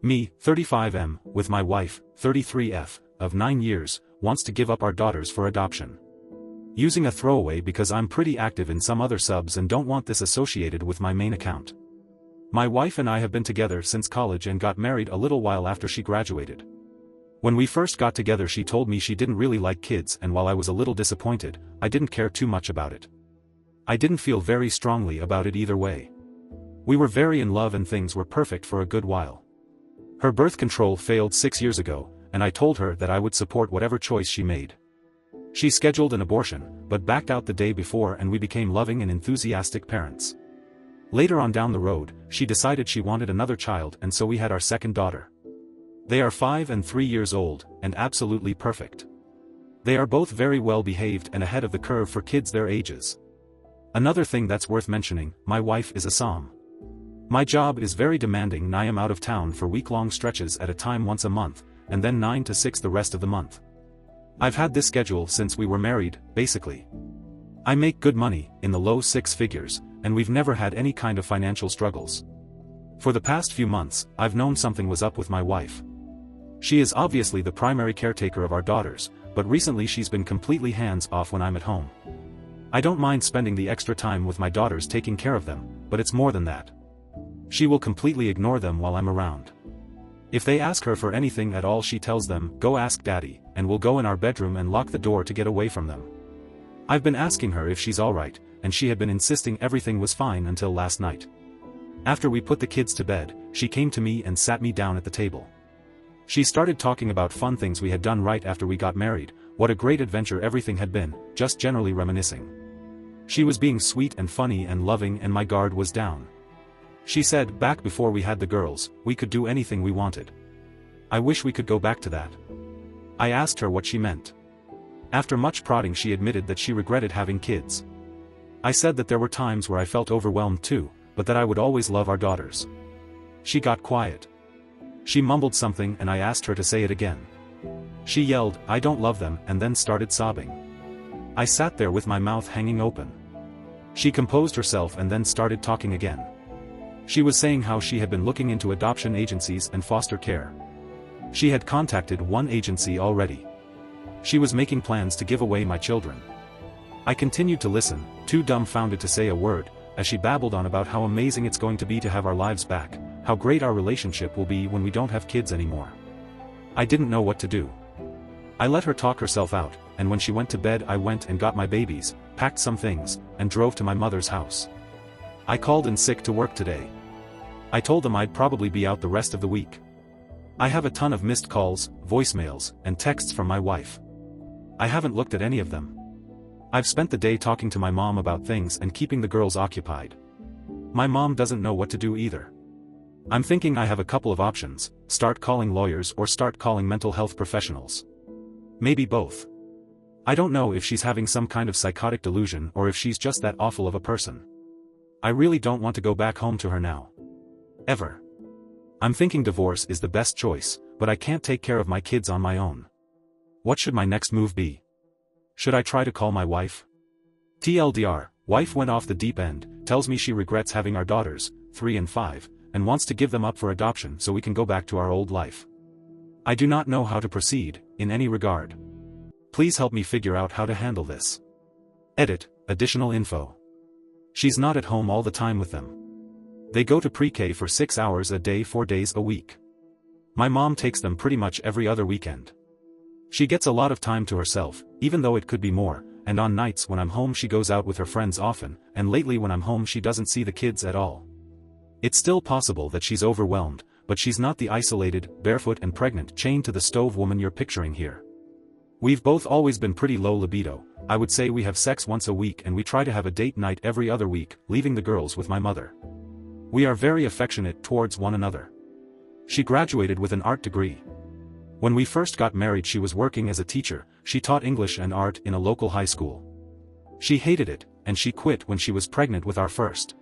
Me, 35M, with my wife, 33F, of 9 years, wants to give up our daughters for adoption. Using a throwaway because I'm pretty active in some other subs and don't want this associated with my main account. My wife and I have been together since college and got married a little while after she graduated. When we first got together she told me she didn't really like kids, and while I was a little disappointed, I didn't care too much about it. I didn't feel very strongly about it either way. We were very in love and things were perfect for a good while. Her birth control failed 6 years ago, and I told her that I would support whatever choice she made. She scheduled an abortion, but backed out the day before, and we became loving and enthusiastic parents. Later on down the road, she decided she wanted another child, and so we had our second daughter. They are 5 and 3 years old, and absolutely perfect. They are both very well behaved and ahead of the curve for kids their ages. Another thing that's worth mentioning, my wife is a som. My job is very demanding and I am out of town for week-long stretches at a time once a month, and then 9 to 6 the rest of the month. I've had this schedule since we were married, basically. I make good money, in the low 6 figures, and we've never had any kind of financial struggles. For the past few months, I've known something was up with my wife. She is obviously the primary caretaker of our daughters, but recently she's been completely hands-off when I'm at home. I don't mind spending the extra time with my daughters taking care of them, but it's more than that. She will completely ignore them while I'm around. If they ask her for anything at all she tells them, "Go ask Daddy," and will go in our bedroom and lock the door to get away from them. I've been asking her if she's alright, and she had been insisting everything was fine until last night. After we put the kids to bed, she came to me and sat me down at the table. She started talking about fun things we had done right after we got married, what a great adventure everything had been, just generally reminiscing. She was being sweet and funny and loving, and my guard was down. She said, back before we had the girls, we could do anything we wanted. I wish we could go back to that. I asked her what she meant. After much prodding she admitted that she regretted having kids. I said that there were times where I felt overwhelmed too, but that I would always love our daughters. She got quiet. She mumbled something and I asked her to say it again. She yelled, "I don't love them," and then started sobbing. I sat there with my mouth hanging open. She composed herself and then started talking again. She was saying how she had been looking into adoption agencies and foster care. She had contacted one agency already. She was making plans to give away my children. I continued to listen, too dumbfounded to say a word, as she babbled on about how amazing it's going to be to have our lives back, how great our relationship will be when we don't have kids anymore. I didn't know what to do. I let her talk herself out, and when she went to bed I went and got my babies, packed some things, and drove to my mother's house. I called in sick to work today. I told them I'd probably be out the rest of the week. I have a ton of missed calls, voicemails, and texts from my wife. I haven't looked at any of them. I've spent the day talking to my mom about things and keeping the girls occupied. My mom doesn't know what to do either. I'm thinking I have a couple of options: start calling lawyers or start calling mental health professionals. Maybe both. I don't know if she's having some kind of psychotic delusion or if she's just that awful of a person. I really don't want to go back home to her now. Ever. I'm thinking divorce is the best choice, but I can't take care of my kids on my own. What should my next move be? Should I try to call my wife? TLDR, wife went off the deep end, tells me she regrets having our daughters, 3 and 5, and wants to give them up for adoption so we can go back to our old life. I do not know how to proceed, in any regard. Please help me figure out how to handle this. Edit, additional info. She's not at home all the time with them. They go to pre-K for 6 hours a day 4 days a week. My mom takes them pretty much every other weekend. She gets a lot of time to herself, even though it could be more, and on nights when I'm home she goes out with her friends often, and lately when I'm home she doesn't see the kids at all. It's still possible that she's overwhelmed, but she's not the isolated, barefoot and pregnant, chained to the stove woman you're picturing here. We've both always been pretty low libido. I would say we have sex once a week and we try to have a date night every other week, leaving the girls with my mother. We are very affectionate towards one another. She graduated with an art degree. When we first got married she was working as a teacher. She taught English and art in a local high school. She hated it, and she quit when she was pregnant with our first.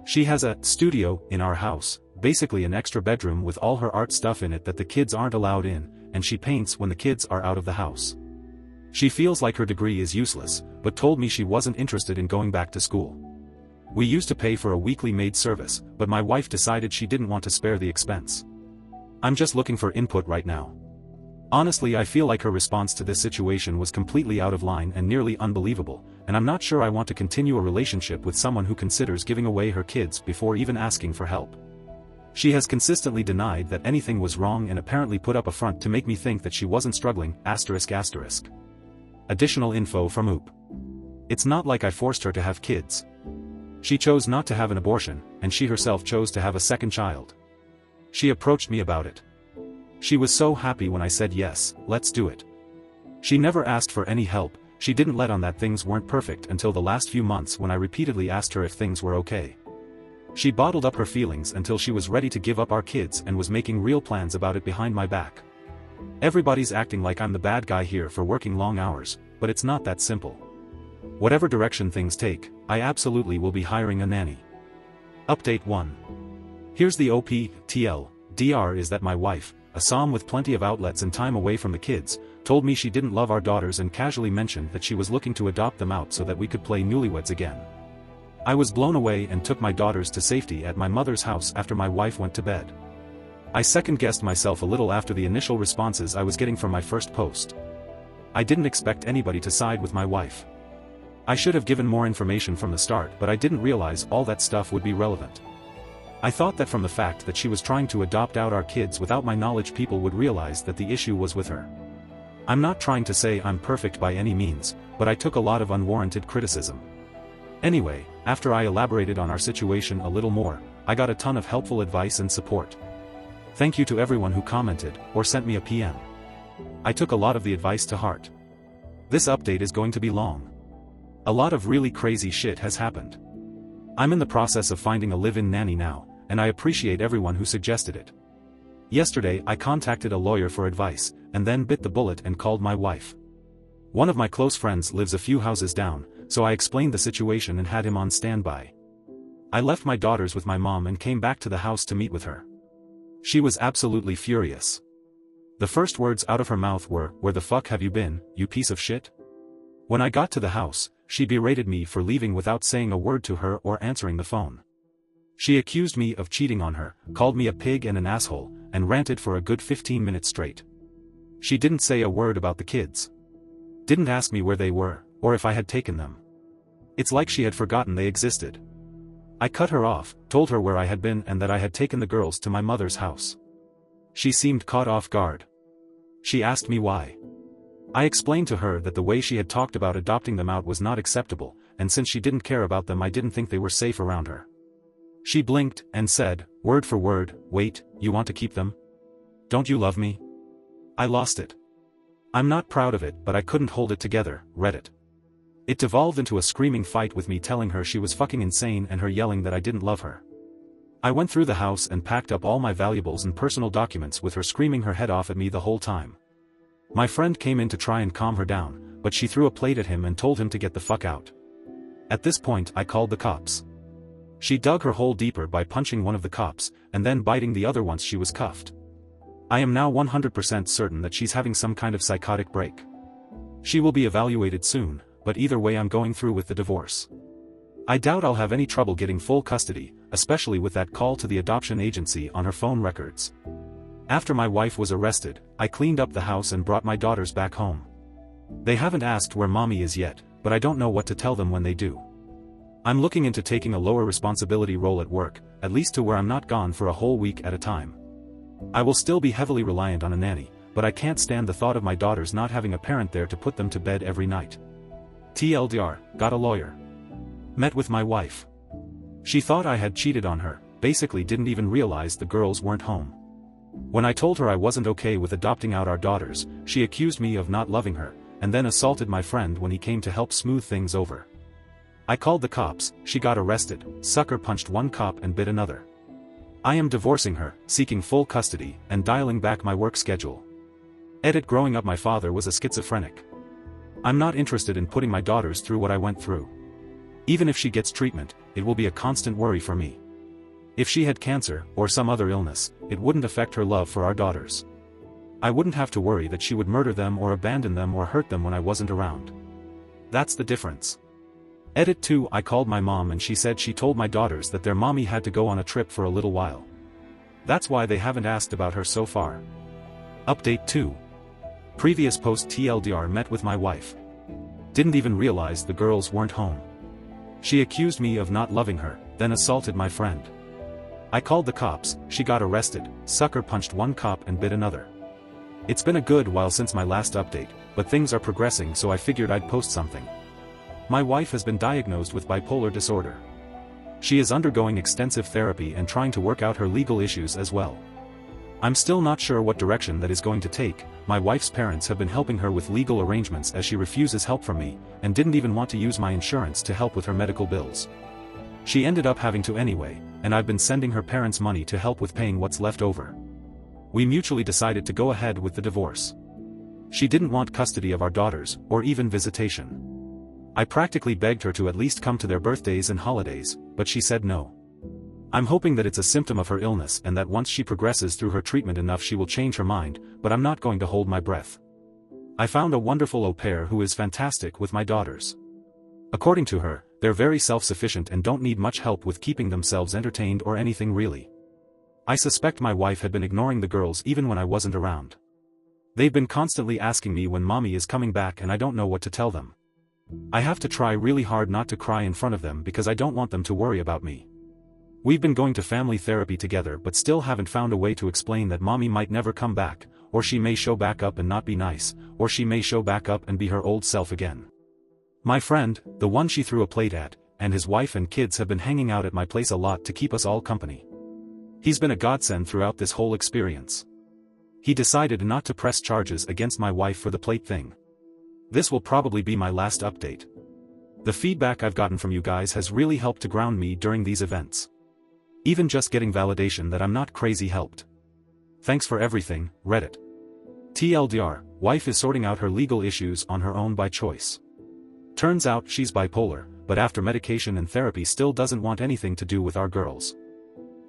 She has a studio in our house, basically an extra bedroom with all her art stuff in it that the kids aren't allowed in, and she paints when the kids are out of the house. She feels like her degree is useless, but told me she wasn't interested in going back to school. We used to pay for a weekly maid service, but my wife decided she didn't want to spare the expense. I'm just looking for input right now. Honestly, I feel like her response to this situation was completely out of line and nearly unbelievable, and I'm not sure I want to continue a relationship with someone who considers giving away her kids before even asking for help. She has consistently denied that anything was wrong and apparently put up a front to make me think that she wasn't struggling, ***. Additional info from OOP. It's not like I forced her to have kids. She chose not to have an abortion, and she herself chose to have a second child. She approached me about it. She was so happy when I said yes, let's do it. She never asked for any help, she didn't let on that things weren't perfect until the last few months when I repeatedly asked her if things were okay. She bottled up her feelings until she was ready to give up our kids and was making real plans about it behind my back. Everybody's acting like I'm the bad guy here for working long hours, but it's not that simple. Whatever direction things take, I absolutely will be hiring a nanny. Update 1. Here's the OPTLDR is that my wife, a Som with plenty of outlets and time away from the kids, told me she didn't love our daughters and casually mentioned that she was looking to adopt them out so that we could play newlyweds again. I was blown away and took my daughters to safety at my mother's house after my wife went to bed. I second-guessed myself a little after the initial responses I was getting from my first post. I didn't expect anybody to side with my wife. I should have given more information from the start, but I didn't realize all that stuff would be relevant. I thought that from the fact that she was trying to adopt out our kids without my knowledge, people would realize that the issue was with her. I'm not trying to say I'm perfect by any means, but I took a lot of unwarranted criticism. Anyway, after I elaborated on our situation a little more, I got a ton of helpful advice and support. Thank you to everyone who commented, or sent me a PM. I took a lot of the advice to heart. This update is going to be long. A lot of really crazy shit has happened. I'm in the process of finding a live-in nanny now, and I appreciate everyone who suggested it. Yesterday I contacted a lawyer for advice, and then bit the bullet and called my wife. One of my close friends lives a few houses down, so I explained the situation and had him on standby. I left my daughters with my mom and came back to the house to meet with her. She was absolutely furious. The first words out of her mouth were, "Where the fuck have you been, you piece of shit?" When I got to the house, she berated me for leaving without saying a word to her or answering the phone. She accused me of cheating on her, called me a pig and an asshole, and ranted for a good 15 minutes straight. She didn't say a word about the kids. Didn't ask me where they were, or if I had taken them. It's like she had forgotten they existed. I cut her off, told her where I had been and that I had taken the girls to my mother's house. She seemed caught off guard. She asked me why. I explained to her that the way she had talked about adopting them out was not acceptable, and since she didn't care about them, I didn't think they were safe around her. She blinked and said, word for word, "Wait, you want to keep them? Don't you love me?" I lost it. I'm not proud of it, but I couldn't hold it together. Reddit. It devolved into a screaming fight with me telling her she was fucking insane and her yelling that I didn't love her. I went through the house and packed up all my valuables and personal documents with her screaming her head off at me the whole time. My friend came in to try and calm her down, but she threw a plate at him and told him to get the fuck out. At this point I called the cops. She dug her hole deeper by punching one of the cops, and then biting the other once she was cuffed. I am now 100% certain that she's having some kind of psychotic break. She will be evaluated soon, but either way I'm going through with the divorce. I doubt I'll have any trouble getting full custody, especially with that call to the adoption agency on her phone records. After my wife was arrested, I cleaned up the house and brought my daughters back home. They haven't asked where mommy is yet, but I don't know what to tell them when they do. I'm looking into taking a lower responsibility role at work, at least to where I'm not gone for a whole week at a time. I will still be heavily reliant on a nanny, but I can't stand the thought of my daughters not having a parent there to put them to bed every night. TLDR, got a lawyer. Met with my wife. She thought I had cheated on her, basically didn't even realize the girls weren't home. When I told her I wasn't okay with adopting out our daughters, she accused me of not loving her, and then assaulted my friend when he came to help smooth things over. I called the cops, she got arrested, sucker punched one cop and bit another. I am divorcing her, seeking full custody, and dialing back my work schedule. Edit. Growing up my father was a schizophrenic. I'm not interested in putting my daughters through what I went through. Even if she gets treatment, it will be a constant worry for me. If she had cancer, or some other illness, it wouldn't affect her love for our daughters. I wouldn't have to worry that she would murder them or abandon them or hurt them when I wasn't around. That's the difference. Edit 2. I called my mom and she said she told my daughters that their mommy had to go on a trip for a little while. That's why they haven't asked about her so far. Update 2. Previous post TLDR met with my wife. Didn't even realize the girls weren't home. She accused me of not loving her, then assaulted my friend. I called the cops, she got arrested, sucker punched one cop and bit another. It's been a good while since my last update, but things are progressing, so I figured I'd post something. My wife has been diagnosed with bipolar disorder. She is undergoing extensive therapy and trying to work out her legal issues as well. I'm still not sure what direction that is going to take. My wife's parents have been helping her with legal arrangements as she refuses help from me, and didn't even want to use my insurance to help with her medical bills. She ended up having to anyway, and I've been sending her parents money to help with paying what's left over. We mutually decided to go ahead with the divorce. She didn't want custody of our daughters, or even visitation. I practically begged her to at least come to their birthdays and holidays, but she said no. I'm hoping that it's a symptom of her illness and that once she progresses through her treatment enough she will change her mind, but I'm not going to hold my breath. I found a wonderful au pair who is fantastic with my daughters. According to her, they're very self-sufficient and don't need much help with keeping themselves entertained or anything really. I suspect my wife had been ignoring the girls even when I wasn't around. They've been constantly asking me when mommy is coming back and I don't know what to tell them. I have to try really hard not to cry in front of them because I don't want them to worry about me. We've been going to family therapy together but still haven't found a way to explain that mommy might never come back, or she may show back up and not be nice, or she may show back up and be her old self again. My friend, the one she threw a plate at, and his wife and kids have been hanging out at my place a lot to keep us all company. He's been a godsend throughout this whole experience. He decided not to press charges against my wife for the plate thing. This will probably be my last update. The feedback I've gotten from you guys has really helped to ground me during these events. Even just getting validation that I'm not crazy helped. Thanks for everything, Reddit. TLDR, wife is sorting out her legal issues on her own by choice. Turns out she's bipolar, but after medication and therapy still doesn't want anything to do with our girls.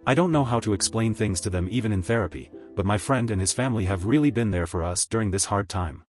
I don't know how to explain things to them even in therapy, but my friend and his family have really been there for us during this hard time.